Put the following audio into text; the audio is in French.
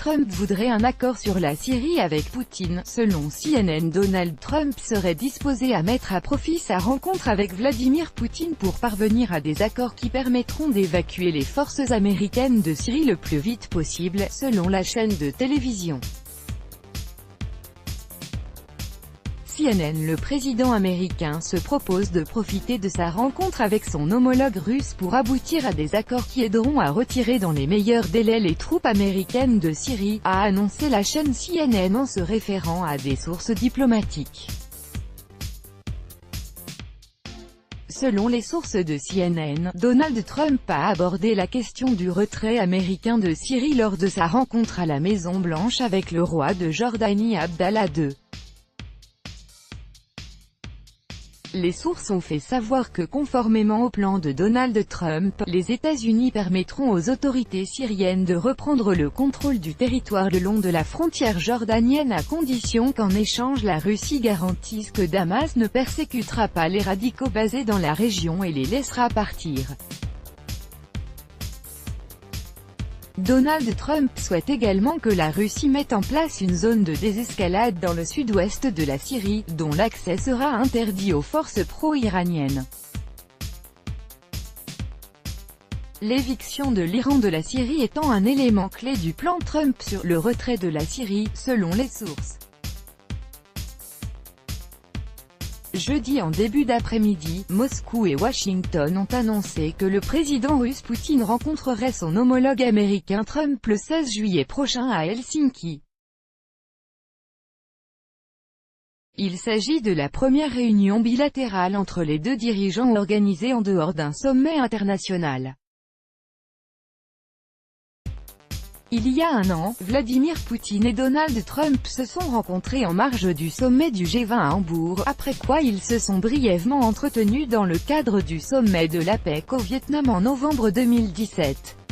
Trump voudrait un accord sur la Syrie avec Poutine. Selon CNN, Donald Trump serait disposé à mettre à profit sa rencontre avec Vladimir Poutine pour parvenir à des accords qui permettront d'évacuer les forces américaines de Syrie le plus vite possible, selon la chaîne de télévision CNN. Le président américain se propose de profiter de sa rencontre avec son homologue russe pour aboutir à des accords qui aideront à retirer dans les meilleurs délais les troupes américaines de Syrie, a annoncé la chaîne CNN en se référant à des sources diplomatiques. Selon les sources de CNN, Donald Trump a abordé la question du retrait américain de Syrie lors de sa rencontre à la Maison-Blanche avec le roi de Jordanie Abdallah II. Les sources ont fait savoir que conformément au plan de Donald Trump, les États-Unis permettront aux autorités syriennes de reprendre le contrôle du territoire le long de la frontière jordanienne à condition qu'en échange la Russie garantisse que Damas ne persécutera pas les radicaux basés dans la région et les laissera partir. Donald Trump souhaite également que la Russie mette en place une zone de désescalade dans le sud-ouest de la Syrie, dont l'accès sera interdit aux forces pro-iraniennes. L'éviction de l'Iran de la Syrie étant un élément clé du plan Trump sur le retrait de la Syrie, selon les sources. Jeudi en début d'après-midi, Moscou et Washington ont annoncé que le président russe Poutine rencontrerait son homologue américain Trump le 16 juillet prochain à Helsinki. Il s'agit de la première réunion bilatérale entre les deux dirigeants organisée en dehors d'un sommet international. Il y a un an, Vladimir Poutine et Donald Trump se sont rencontrés en marge du sommet du G20 à Hambourg, après quoi ils se sont brièvement entretenus dans le cadre du sommet de l'APEC au Vietnam en novembre 2017.